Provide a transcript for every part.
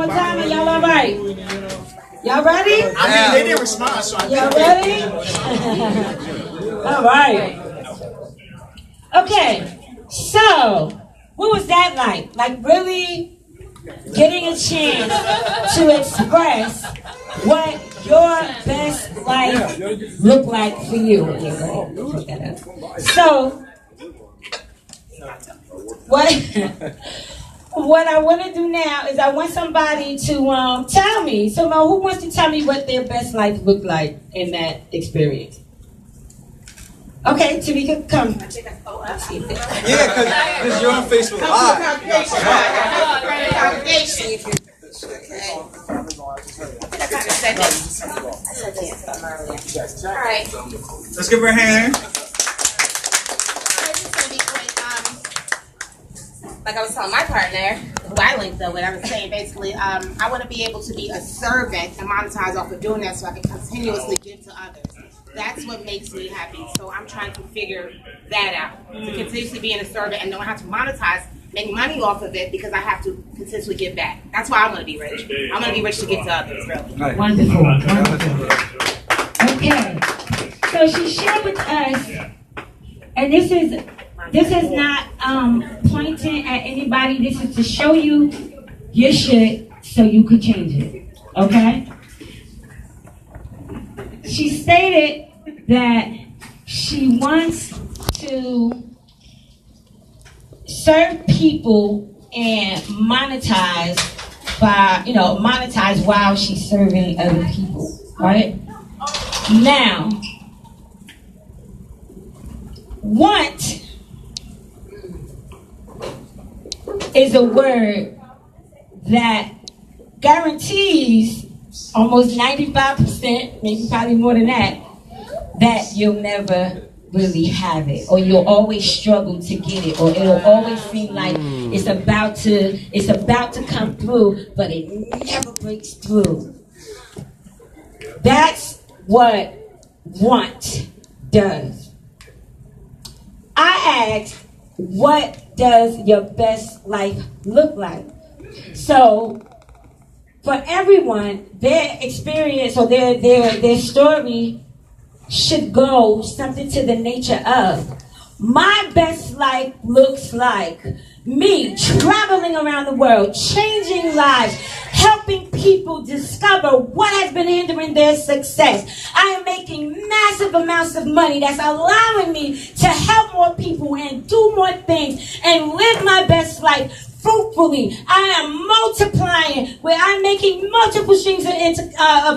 more time and y'all all right? Y'all ready? I mean, they didn't respond, so I y'all ready? All right. Okay, so what was that like? Like really getting a chance to express what your best life looked like for you. So, what I want to do now is I want somebody to tell me. So, who wants to tell me what their best life looked like in that experience? Okay, Tamika, come. Yeah, because you're on Facebook Live. All right. Let's give her a hand. Like I was telling my partner, who I linked up with, I was saying basically, I want to be able to be a servant and monetize off of doing that so I can continuously give to others. That's what makes me happy. So I'm trying to figure that out. To continuously being a servant and knowing how to monetize, make money off of it because I have to continuously give back. That's why I want to be rich. I want to be rich to give to others, really. Right. Wonderful. Okay. So she shared with us, and this is not pointing at anybody. This is to show you your shit so you could change it. Okay? She stated that she wants to serve people and monetize while she's serving other people, right? Now, want is a word that guarantees almost 95%, maybe probably more than that you'll never really have it, or you'll always struggle to get it, or it'll always seem like it's about to come through, but it never breaks through. That's what want does. I asked, what does your best life look like? So for everyone, their experience or their story should go something to the nature of, my best life looks like me traveling around the world, changing lives, helping people discover what has been hindering their success. I am making massive amounts of money that's allowing me to help more people and do more things and live my best life fruitfully. I am multiplying where I'm making multiple streams of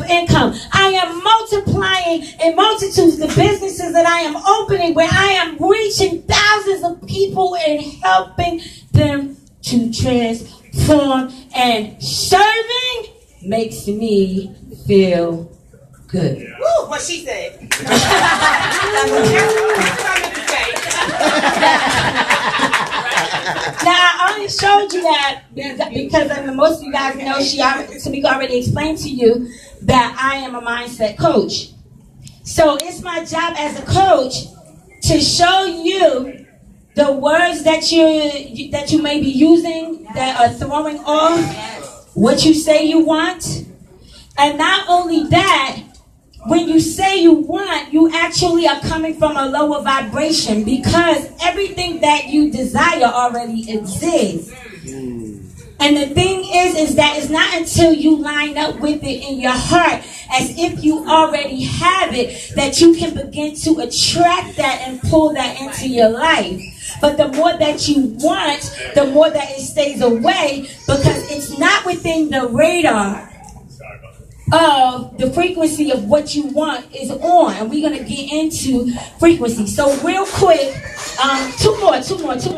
income. I am multiplying in multitudes the businesses that I am opening where I am reaching thousands of people and helping them to transform, and serving makes me feel good. Woo, what she said. Now, I only showed you that because most of you guys know Tamika already explained to you that I am a mindset coach. So it's my job as a coach to show you the words that you may be using that are throwing off what you say you want. And not only that, when you say you want, you actually are coming from a lower vibration because everything that you desire already exists. And the thing is that it's not until you line up with it in your heart as if you already have it that you can begin to attract that and pull that into your life. But the more that you want, the more that it stays away because it's not within the radar of the frequency of what you want is on, and we're gonna get into frequency. So real quick, two more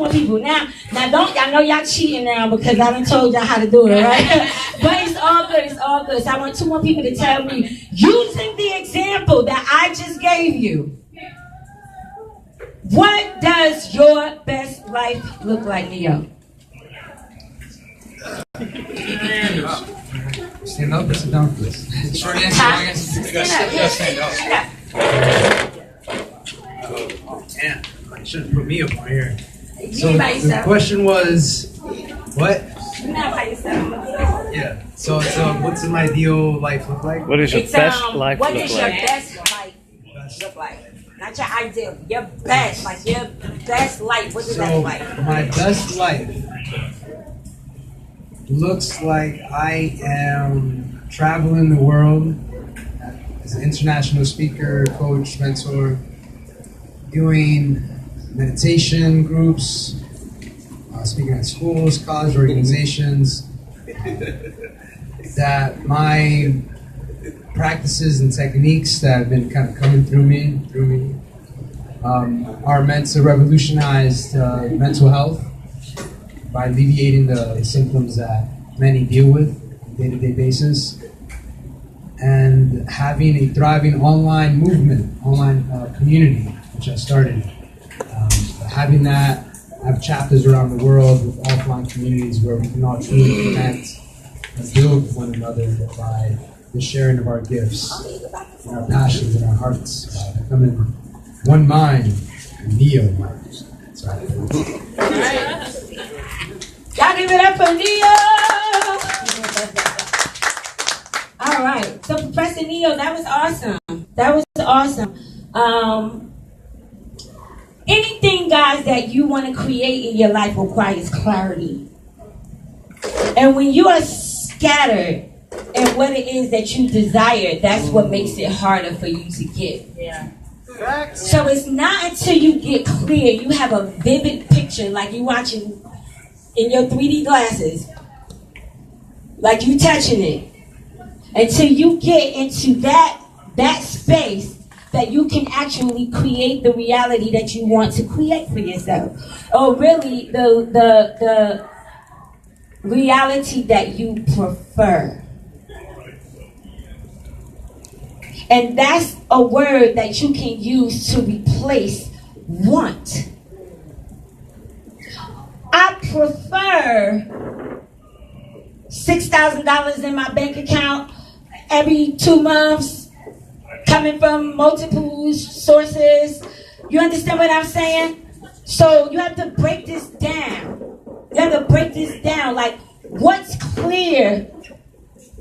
people. Now don't I know y'all cheating now because I done told y'all how to do it, right? But it's all good. So I want two more people to tell me, using the example that I just gave you, what does your best life look like, Neo? Stand up or sit down, please? Short answer, long answer. Stand up. Oh, damn. You shouldn't put me up on here. So the question was, what? Not by yourself. Yeah. So what's an ideal life look like? What does your best life what look does your like? best life look like? Not your ideal, your best, like your best life. What does that look like? My best life looks like I am traveling the world as an international speaker, coach, mentor, doing meditation groups, speaking at schools, college organizations, that my practices and techniques that have been kind of coming through me, are meant to revolutionize mental health by alleviating the symptoms that many deal with on a day-to-day basis, and having a thriving online movement, online community, which I started. Having that, have chapters around the world with offline communities where we can all truly connect and build with one another by the sharing of our gifts and our passions and our hearts, by becoming one mind, Neo mind. That's right. Y'all give it up for Neo! All right. So Professor Neo, that was awesome. That was awesome. Anything, guys, that you want to create in your life requires clarity. And when you are scattered in what it is that you desire, that's what makes it harder for you to get. Yeah. So it's not until you get clear, you have a vivid picture, like you watching in your 3D glasses, like you touching it, until you get into that space that you can actually create the reality that you want to create for yourself. Or really the reality that you prefer. And that's a word that you can use to replace want. I prefer $6,000 in my bank account every 2 months, coming from multiple sources. You understand what I'm saying? So you have to break this down. You have to break this down. Like, what's clear?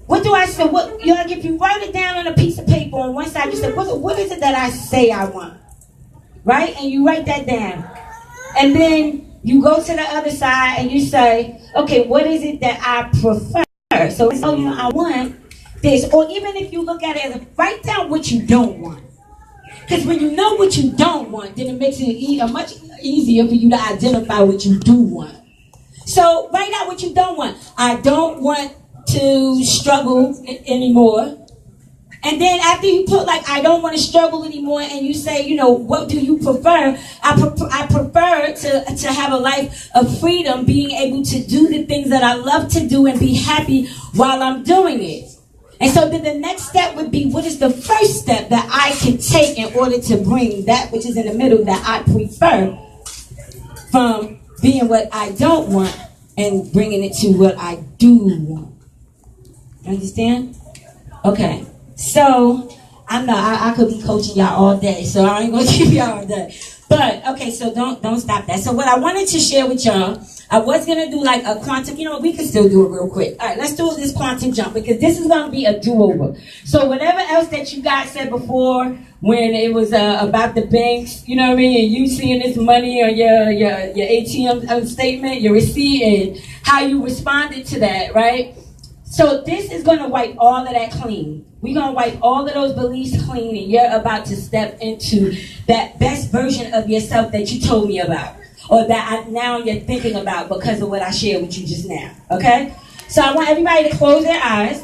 What do I say? What, you know, like if you write it down on a piece of paper on one side, you say, what is it that I say I want? Right? And you write that down. And then you go to the other side and you say, okay, what is it that I prefer? So it's, oh, you know, I want this. Or even if you look at it as, write down what you don't want. Because when you know what you don't want, then it makes it much easier for you to identify what you do want. So write out what you don't want. I don't want to struggle anymore. And then after you put like, I don't want to struggle anymore, and you say, you know, what do you prefer? I prefer to have a life of freedom, being able to do the things that I love to do and be happy while I'm doing it. And so then the next step would be, what is the first step that I can take in order to bring that which is in the middle that I prefer from being what I don't want and bringing it to what I do want. Understand? Okay. So I could be coaching y'all all day, so I ain't gonna keep y'all all day. But okay, so don't stop that. So what I wanted to share with y'all, I was gonna do like a quantum, you know what, we can still do it real quick. All right, let's do this quantum jump, because this is gonna be a do-over. So whatever else that you guys said before, when it was about the banks, you know what I mean, and you seeing this money on your ATM statement, your receipt, and how you responded to that, right? So this is gonna wipe all of that clean. We're going to wipe all of those beliefs clean, and you're about to step into that best version of yourself that you told me about, or that now you're thinking about because of what I shared with you just now, okay? So I want everybody to close their eyes.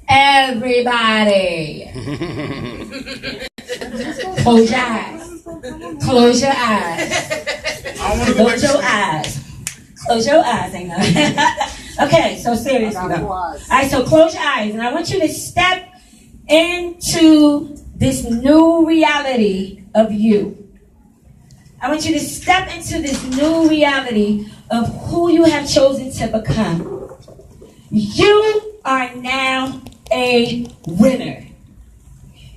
Everybody. Close your eyes. Close your eyes. Close your eyes. Close your eyes, ain't no. Okay, so seriously though. All right, so close your eyes, and I want you to step into this new reality of you. I want you to step into this new reality of who you have chosen to become. You are now a winner.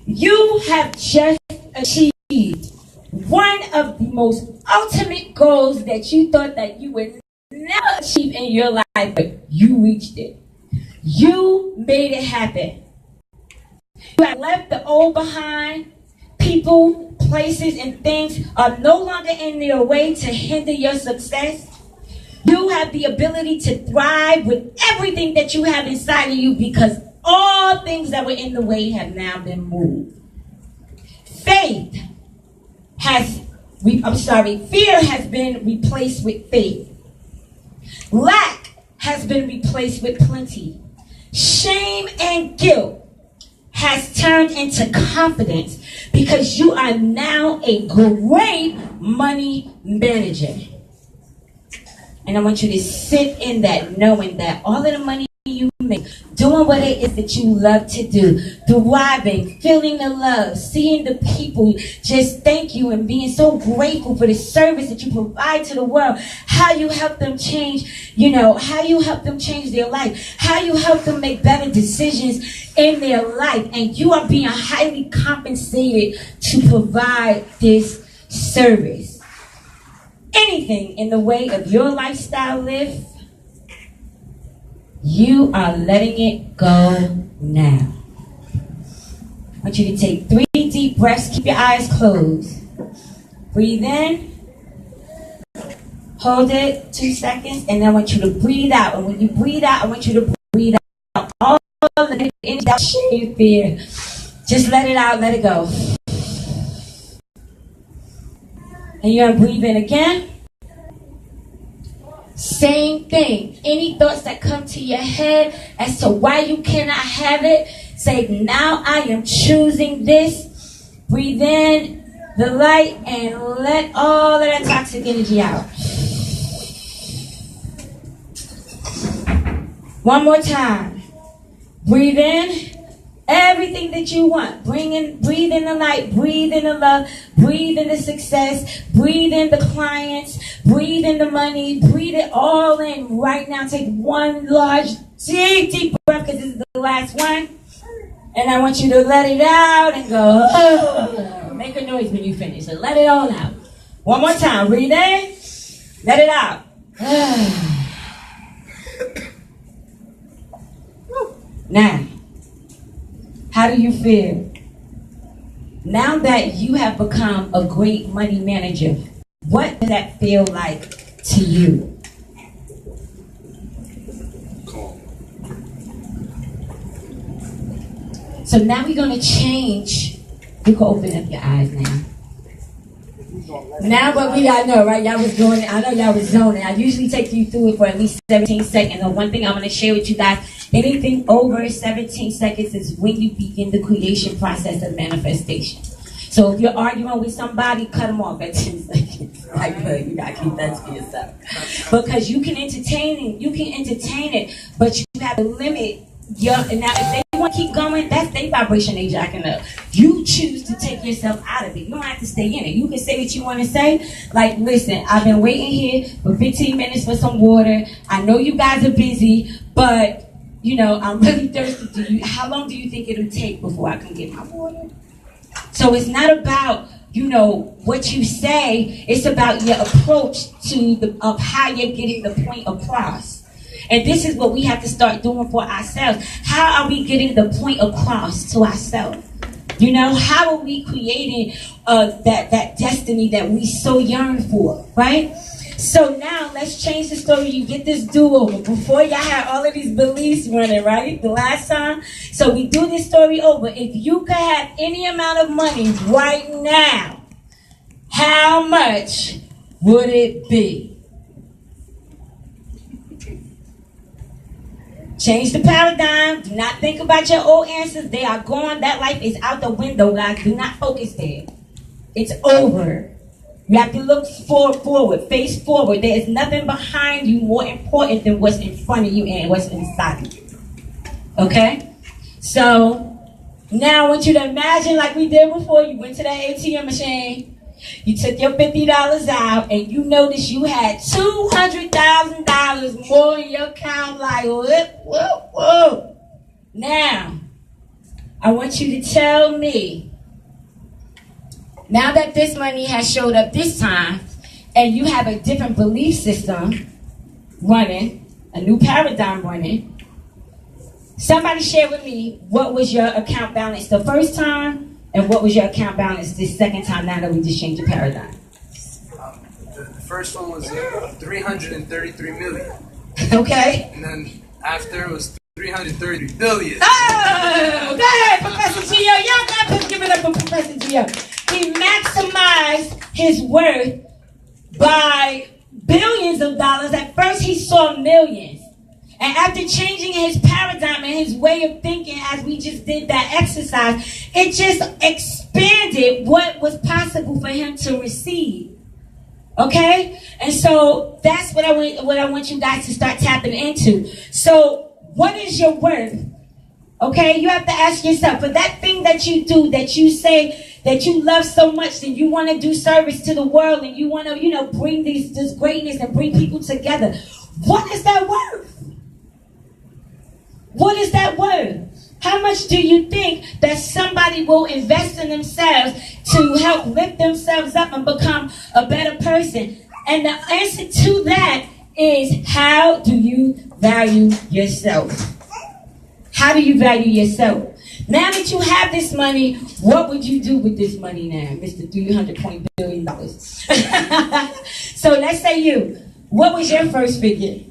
You have just achieved one of the most ultimate goals that you thought that you would never achieve in your life, but you reached it. You made it happen. You have left the old behind. People, places, and things are no longer in their way to hinder your success. You have the ability to thrive with everything that you have inside of you because all things that were in the way have now been moved. Fear has been replaced with faith. Lack has been replaced with plenty. Shame and guilt has turned into confidence because you are now a great money manager. And I want you to sit in that, knowing that all of the money you make, doing what it is that you love to do, thriving, feeling the love, seeing the people just thank you and being so grateful for the service that you provide to the world, how you help them change, how you help them change their life, how you help them make better decisions in their life, and you are being highly compensated to provide this service. Anything in the way of your lifestyle live, you are letting it go now. I want you to take 3 deep breaths. Keep your eyes closed. Breathe in. Hold it 2 seconds. And then I want you to breathe out. And when you breathe out, I want you to breathe out all the energy that you fear. Just let it out. Let it go. And you're going to breathe in again. Same thing. Any thoughts that come to your head as to why you cannot have it, say, now I am choosing this. Breathe in the light and let all of that toxic energy out. One more time. Breathe in. Everything that you want. Breathe in the light, breathe in the love, breathe in the success, breathe in the clients, breathe in the money, breathe it all in right now. Take one large, deep breath because this is the last one. And I want you to let it out and go, oh. Make a noise when you finish. So let it all out. One more time. Breathe in, let it out. Now, how do you feel? Now that you have become a great money manager, what does that feel like to you? So now we're going to change. You can open up your eyes now. Now what we got, know, right? Y'all was doing it. I know y'all was zoning. I usually take you through it for at least 17 seconds. And one thing I'm going to share with you guys, anything over 17 seconds is when you begin the creation process of manifestation. So if you're arguing with somebody, cut them off at 10 seconds. Like, you got to keep that to yourself. Because you can entertain it, but you have to limit and now if they want to keep going, that's their vibration they jacking up. You choose to take yourself out of it. You don't have to stay in it. You can say what you want to say. Like, listen, I've been waiting here for 15 minutes for some water. I know you guys are busy, but, I'm really thirsty. How long do you think it'll take before I can get my water? So it's not about, what you say. It's about your approach of how you're getting the point across. And this is what we have to start doing for ourselves. How are we getting the point across to ourselves? How are we creating that destiny that we so yearn for, right? So now let's change the story. You get this do-over. Before y'all had all of these beliefs running, right? The last time. So we do this story over. If you could have any amount of money right now, how much would it be? Change the paradigm. Do not think about your old answers. They are gone. That life is out the window, guys. Do not focus there. It's over. You have to look forward, face forward. There is nothing behind you more important than what's in front of you and what's inside of you. Okay? So, now I want you to imagine like we did before. You went to that ATM machine. You took your $50 out and you noticed you had $200,000 more in your account. Like, whoa. Now, I want you to tell me, now that this money has showed up this time and you have a different belief system running, a new paradigm running, Somebody share with me, what was your account balance the first time, and what was your account balance the second time now that we just changed the paradigm? The first one was 333 million. Okay. And then after it was 330 billion. Oh, go ahead, Professor Gio. Y'all gotta give it up for Professor Gio. He maximized his worth by billions of dollars. At first he saw millions. And after changing his paradigm and his way of thinking, as we just did that exercise, it just expanded what was possible for him to receive. Okay? And so that's what I want you guys to start tapping into. So what is your worth? Okay? You have to ask yourself, for that thing that you do, that you say that you love so much, and you want to do service to the world, and you want to, bring this greatness and bring people together. What is that worth? What is that worth? How much do you think that somebody will invest in themselves to help lift themselves up and become a better person? And the answer to that is, how do you value yourself? How do you value yourself? Now that you have this money, what would you do with this money now, Mr. $320 billion? So let's say you. What was your first figure?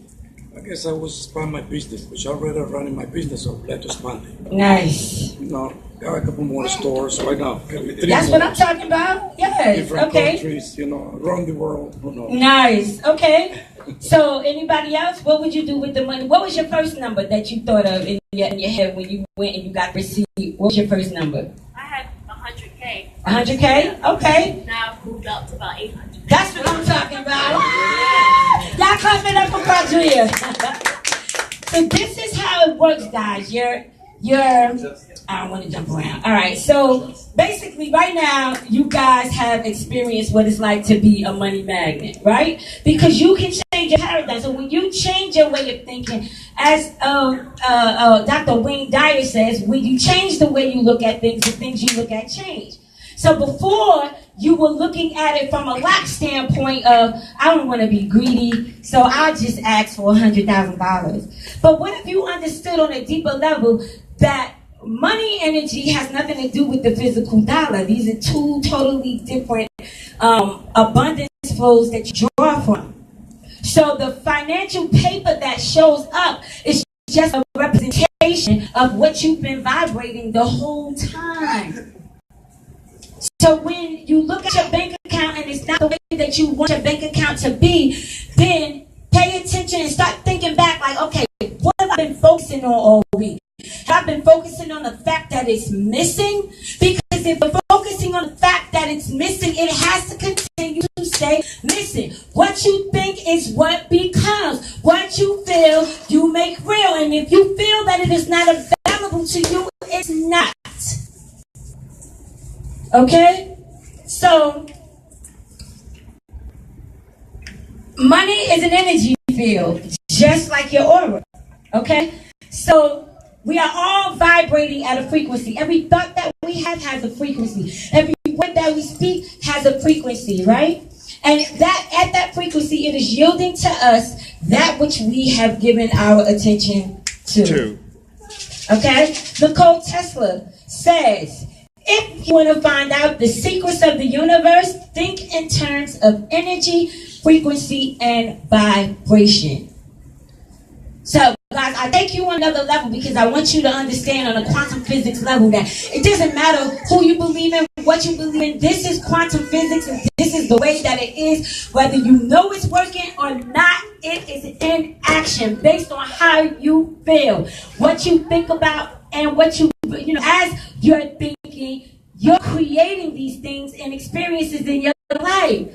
I guess I was expand my business, which I already running my business, so glad to expand it. Nice. Got a couple more stores right now. That's what I'm talking about? Yes. Different Okay. countries, around the world. Nice. Okay. So anybody else, what would you do with the money? What was your first number that you thought of in your head when you went and you got received? What was your first number? I had 100K. 100K? Okay. Now I've moved up to about 800. That's what I'm talking about. Y'all clap it up for Quadria. So this is how it works, guys. I don't want to jump around. All right. So basically, right now, you guys have experienced what it's like to be a money magnet, right? Because you can change your paradigm. So when you change your way of thinking, as Dr. Wayne Dyer says, when you change the way you look at things, the things you look at change. So before, you were looking at it from a lack standpoint of, I don't want to be greedy, so I'll just ask for $100,000. But what if you understood on a deeper level that money energy has nothing to do with the physical dollar? These are two totally different abundance flows that you draw from. So the financial paper that shows up is just a representation of what you've been vibrating the whole time. So when you look at your bank account and it's not the way that you want your bank account to be, then pay attention and start thinking back like, okay, what have I been focusing on all week? Have I been focusing on the fact that it's missing? Because if we're focusing on the fact that it's missing, it has to continue to stay missing. What you think is what becomes. What you feel, you make real. And if you feel that it is not available to you, it's not. Okay? So, money is an energy field, just like your aura. Okay? So, we are all vibrating at a frequency. Every thought that we have has a frequency. Every word that we speak has a frequency, right? And that at that frequency, it is yielding to us that which we have given our attention to. Okay? Nicole Tesla says, if you want to find out the secrets of the universe, think in terms of energy, frequency, and vibration. So, guys, I take you on another level because I want you to understand on a quantum physics level that it doesn't matter who you believe in, what you believe in. This is quantum physics, and this is the way that it is. Whether you know it's working or not, it is in action based on how you feel, what you think about, and what you as you're thinking, you're creating these things and experiences in your life.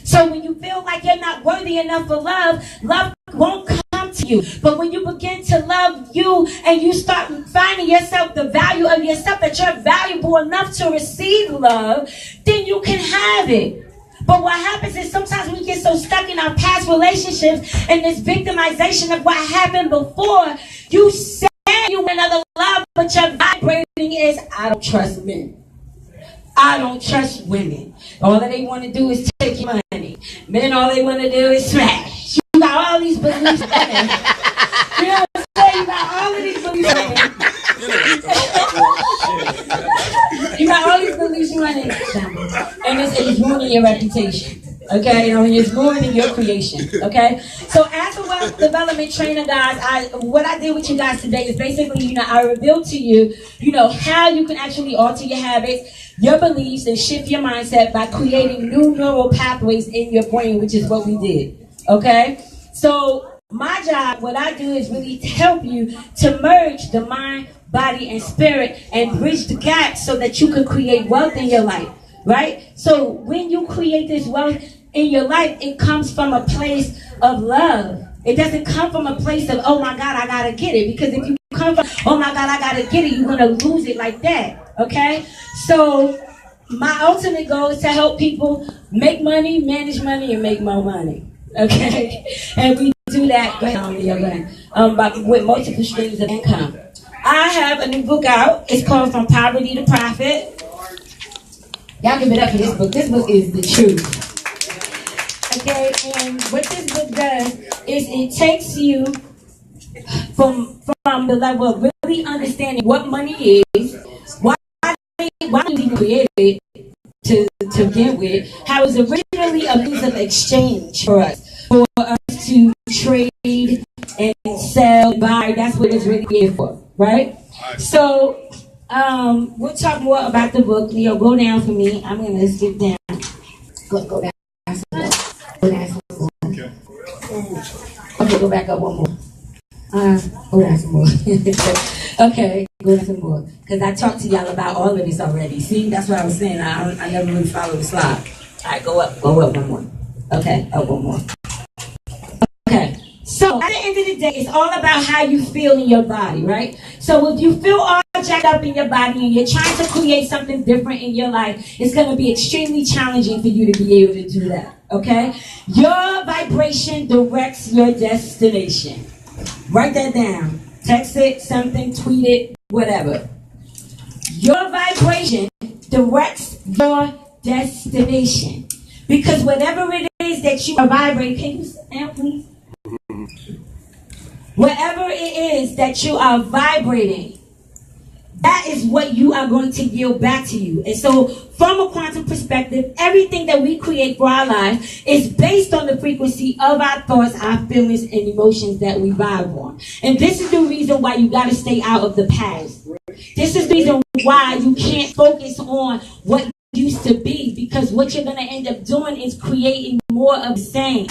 So when you feel like you're not worthy enough for love, love won't come to you. But when you begin to love you and you start finding yourself, the value of yourself, that you're valuable enough to receive love, then you can have it. But what happens is sometimes we get so stuck in our past relationships and this victimization of what happened before. You say you want another love, but your vibrating is, I don't trust men. I don't trust women. All that they want to do is take your money. Men, all they want to do is smash. You got all these beliefs. You know what I'm saying? You got all of these beliefs you saying. You got all these beliefs you want to and it's ruining your reputation. Okay, it's ruining your creation. Okay, so as a wealth development trainer, guys, what I did with you guys today is basically, I revealed to you, how you can actually alter your habits, your beliefs, and shift your mindset by creating new neural pathways in your brain, which is what we did. Okay, so my job, what I do is really help you to merge the mind, body, and spirit and bridge the gap so that you can create wealth in your life, right? So when you create this wealth in your life, it comes from a place of love. It doesn't come from a place of, oh my God, I gotta get it. Because if you come from, oh my God, I gotta get it, you're gonna lose it like that, okay? So my ultimate goal is to help people make money, manage money, and make more money, okay? And we do that with multiple streams of income. I have a new book out. It's called From Poverty to Profit. Y'all give it up for this book. This book is the truth. Okay, and what this book does is it takes you from the level of really understanding what money is, why we even created it to begin with, how it's originally a means of exchange for us to trade and sell, buy. That's what it's really here for, right? So we'll talk more about the book. Leo, go down for me. I'm gonna skip down. Go down. Okay, go back up one more. Go down some more. Okay, go down some more. Because I talked to y'all about all of this already. See, that's what I was saying. I never really followed the slide. All right, go up one more. Okay, up one more. Okay, so at the end of the day, it's all about how you feel in your body, right? So if you feel all jacked up in your body and you're trying to create something different in your life, it's going to be extremely challenging for you to be able to do that, okay? Your vibration directs your destination. Write that down. Text it, something, tweet it, whatever. Your vibration directs your destination. Because whatever it is that you are vibrating, can you stand, please? Whatever it is that you are vibrating, that is what you are going to yield back to you. And so from a quantum perspective, everything that we create for our lives is based on the frequency of our thoughts, our feelings, and emotions that we vibe on. And this is the reason why you got to stay out of the past. This is the reason why you can't focus on what used to be, because what you're going to end up doing is creating more of the same.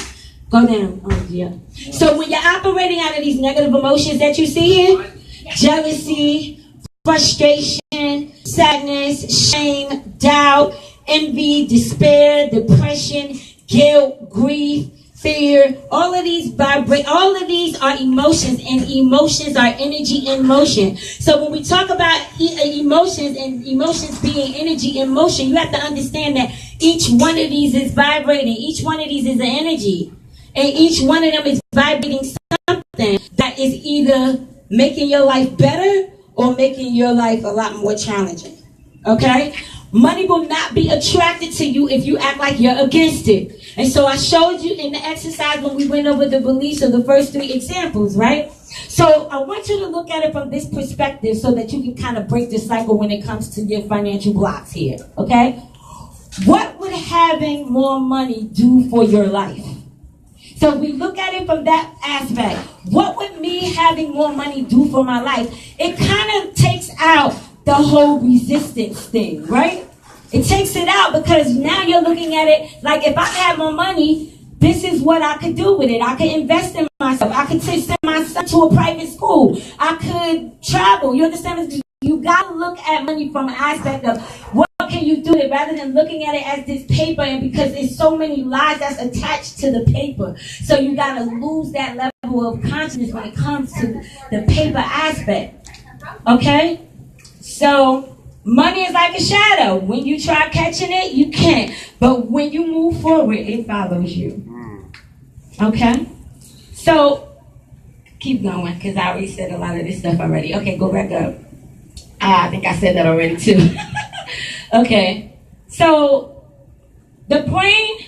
Go down. Oh, yeah. So when you're operating out of these negative emotions that you see here, jealousy, frustration, sadness, shame, doubt, envy, despair, depression, guilt, grief, fear, all of these are emotions, and emotions are energy in motion. So when we talk about emotions and emotions being energy in motion, you have to understand that each one of these is vibrating. Each one of these is an energy. And each one of them is vibrating something that is either making your life better or making your life a lot more challenging. Okay? Money will not be attracted to you if you act like you're against it. And so I showed you in the exercise when we went over the beliefs of the first 3 examples, right? So I want you to look at it from this perspective so that you can kind of break the cycle when it comes to your financial blocks here. Okay? What would having more money do for your life? So we look at it from that aspect. What would me having more money do for my life? It kind of takes out the whole resistance thing, right? It takes it out because now you're looking at it like, if I had more money, this is what I could do with it. I could invest in myself. I could send my son to a private school. I could travel. You understand? You got to look at money from an aspect of what can you do it rather than looking at it as this paper, and because there's so many lies that's attached to the paper. So you got to lose that level of consciousness when it comes to the paper aspect. Okay? So money is like a shadow. When you try catching it, you can't. But when you move forward, it follows you. Okay? So keep going, because I already said a lot of this stuff already. Okay, go back up. I think I said that already too. Okay, so the brain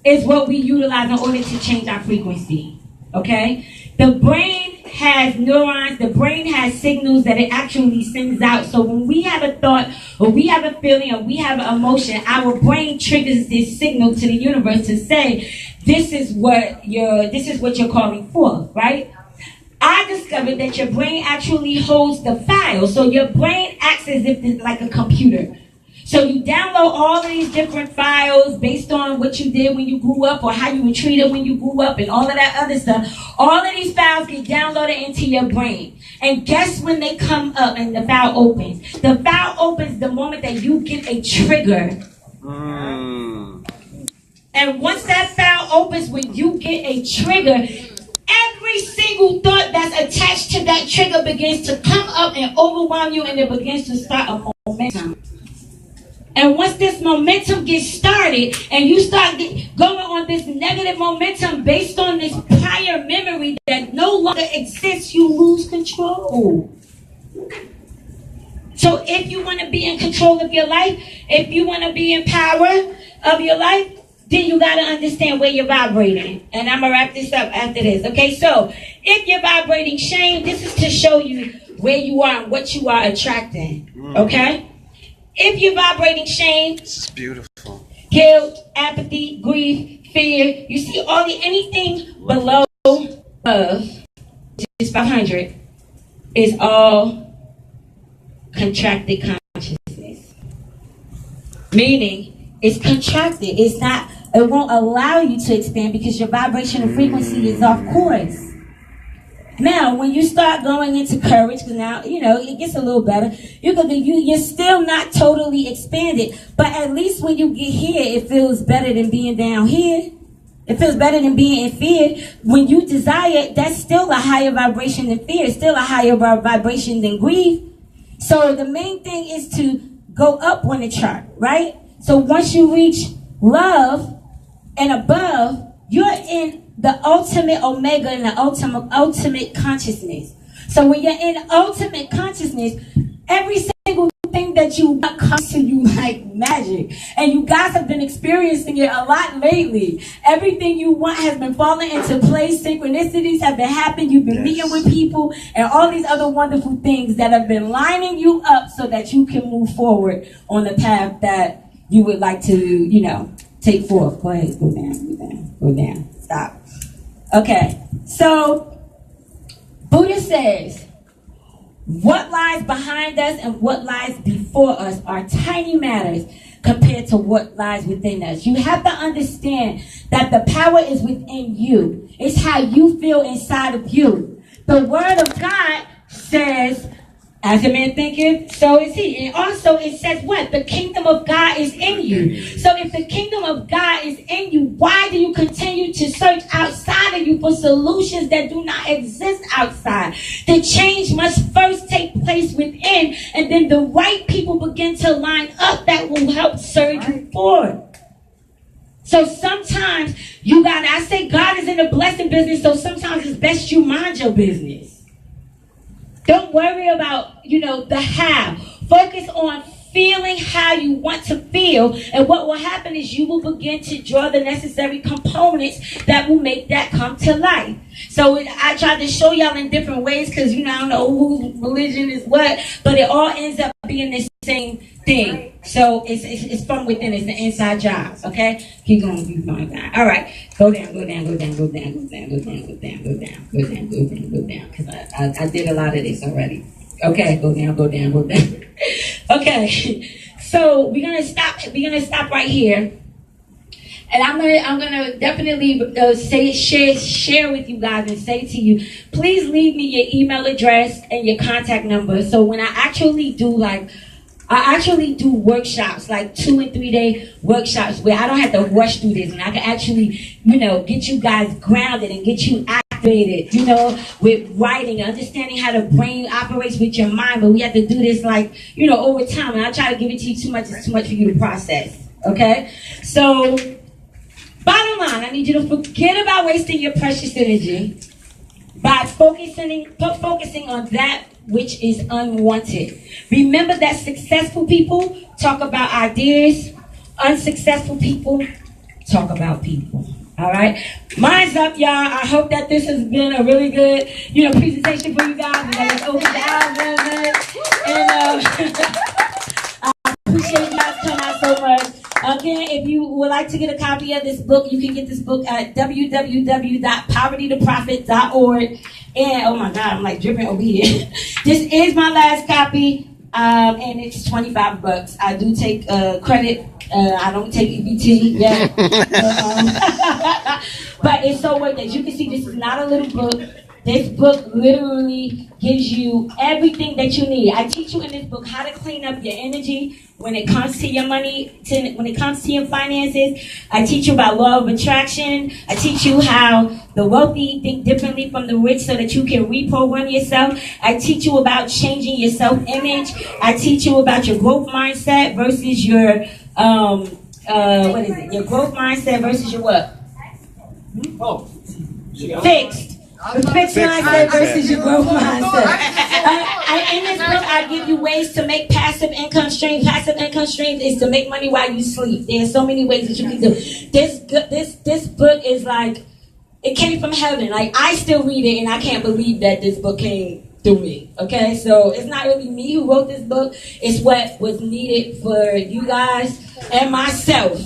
is what we utilize in order to change our frequency. Okay, The brain has neurons, the brain has signals that it actually sends out. So when we have a thought, or we have a feeling, or we have an emotion, our brain triggers this signal to the universe to say, this is what you're calling for, right? I discovered that your brain actually holds the file. So your brain acts as if it's like a computer. So you download all of these different files based on what you did when you grew up or how you were treated when you grew up and all of that other stuff. All of these files get downloaded into your brain. And guess when they come up and the file opens? The file opens the moment that you get a trigger. And once that file opens, when you get a trigger, every single thought that's attached to that trigger begins to come up and overwhelm you, and it begins to start a momentum. And once this momentum gets started and you start going on this negative momentum based on this prior memory that no longer exists, you lose control. So if you want to be in control of your life, if you want to be in power of your life, then you got to understand where you're vibrating. And I'm going to wrap this up after this. Okay, so if you're vibrating shame, this is to show you where you are and what you are attracting. Okay? If you're vibrating shame, This is beautiful. guilt, apathy, grief, fear, you see anything below just 500 is all contracted consciousness. Meaning, it's contracted. It won't allow you to expand because your vibrational frequency is off course. Now, when you start going into courage, because now, it gets a little better, you're still not totally expanded. But at least when you get here, it feels better than being down here. It feels better than being in fear. When you desire, that's still a higher vibration than fear. It's still a higher vibration than grief. So the main thing is to go up on the chart, right? So once you reach love and above, you're in the ultimate omega and the ultimate consciousness. So when you're in ultimate consciousness, every single thing that you want comes to you like magic. And you guys have been experiencing it a lot lately. Everything you want has been falling into place. Synchronicities have been happening. You've been meeting with people and all these other wonderful things that have been lining you up so that you can move forward on the path that you would like to, take forth. Go ahead, go down. Stop. Okay, so Buddha says, what lies behind us and what lies before us are tiny matters compared to what lies within us. You have to understand that the power is within you. It's how you feel inside of you. The Word of God says, as a man thinketh, so is he. And also it says what? The kingdom of God is in you. So if the kingdom of God is in you, why do you continue to search outside of you for solutions that do not exist outside? The change must first take place within, and then the right people begin to line up that will help surge you forward. So sometimes I say God is in the blessing business, so sometimes it's best you mind your business. Don't worry about, the how. Focus on feeling how you want to feel. And what will happen is you will begin to draw the necessary components that will make that come to life. So I tried to show y'all in different ways because, I don't know whose religion is what, but it all ends up being the same thing. So it's from within. It's an inside job. Okay? Keep going. All right. Go down. Because I did a lot of this already. Okay, go down. Okay. So we're gonna stop right here. And I'm gonna definitely share with you guys and say to you, please leave me your email address and your contact number. So when I actually do workshops, like 2 and 3 day workshops where I don't have to rush through this, and I can actually, get you guys grounded and get you activated, with writing and understanding how the brain operates with your mind. But we have to do this over time. And I try to give it to you too much. It's too much for you to process. Okay? So, bottom line, I need you to forget about wasting your precious energy by focusing on that which is unwanted. Remember that successful people talk about ideas, unsuccessful people talk about people. All right, mine's up, y'all. I hope that this has been a really good, presentation for you guys. And that it's opened the eyes a little bit. And I appreciate you guys coming out so much. Again, if you would like to get a copy of this book, you can get this book at www.povertytoprofit.org. And oh my God, I'm like dripping over here. This is my last copy, and it's $25. I do take credit. I don't take EBT yet. But it's so worth it. As you can see, this is not a little book. This book literally gives you everything that you need. I teach you in this book how to clean up your energy when it comes to your money, when it comes to your finances. I teach you about law of attraction. I teach you how the wealthy think differently from the rich so that you can reprogram yourself. I teach you about changing your self-image. I teach you about your growth mindset versus your, your growth mindset versus your what? Fixed. The fixed mindset versus your growth mindset. In this book, I give you ways to make passive income streams. Passive income streams is to make money while you sleep. There's so many ways that you can do. This book is like, it came from heaven. Like, I still read it, and I can't believe that this book came through me. Okay, so it's not really me who wrote this book. It's what was needed for you guys and myself.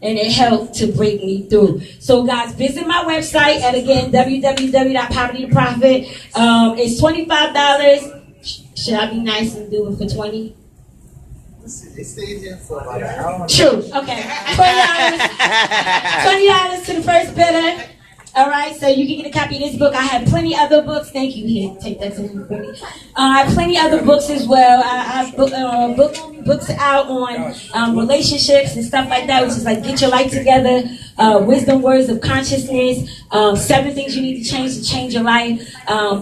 And it helped to break me through. So guys, visit my website at, again, www.povertytoprofit. It's $25. Should I be nice and do it for 20? They stayed here for about an hour. True. Okay. $20. $20 to the first bidder. All right, so you can get a copy of this book. I have plenty other books. Thank you. Here, take that to me, Brittany. I have plenty other books as well. I have books out on relationships and stuff like that, which is like Get Your Life Together, Wisdom Words of Consciousness, 7 Things You Need to Change Your Life.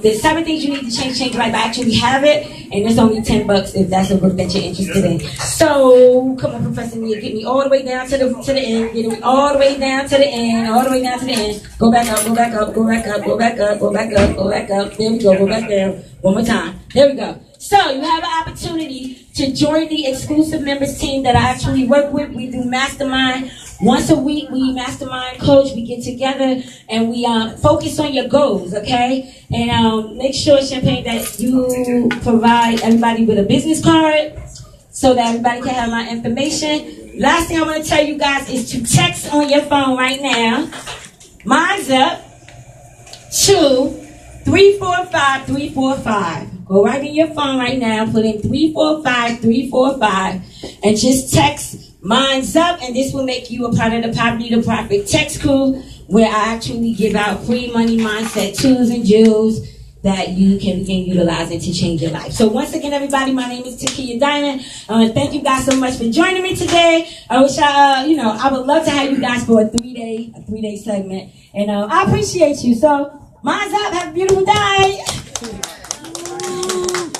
There's 7 Things You Need to Change Your Life. I actually have it, and it's only $10 if that's a book that you're interested in. So, come on, Professor Mia, get me all the way down to the end. Get me all the way down to the end, all the way down to the end. Go back up, go back up, go back up, go back up, go back up, go back up. There we go, go back down. One more time. There we go. So you have an opportunity to join the exclusive members team that I actually work with. We do mastermind once a week. We mastermind coach. We get together and we focus on your goals, okay? And make sure, Champagne, that you provide everybody with a business card so that everybody can have my information. Last thing I want to tell you guys is to text on your phone right now. Mine's up to 345-345. Go right in your phone right now, put in 345-345, and just text Mine's Up, and this will make you a part of the Poverty to Profit text crew, where I actually give out free money mindset tools and jewels that you can begin utilizing to change your life. So once again, everybody, my name is Takiyah Diamond. Thank you guys so much for joining me today. I wish I would love to have you guys for a three-day segment, and I appreciate you. So Mine's Up. Have a beautiful day.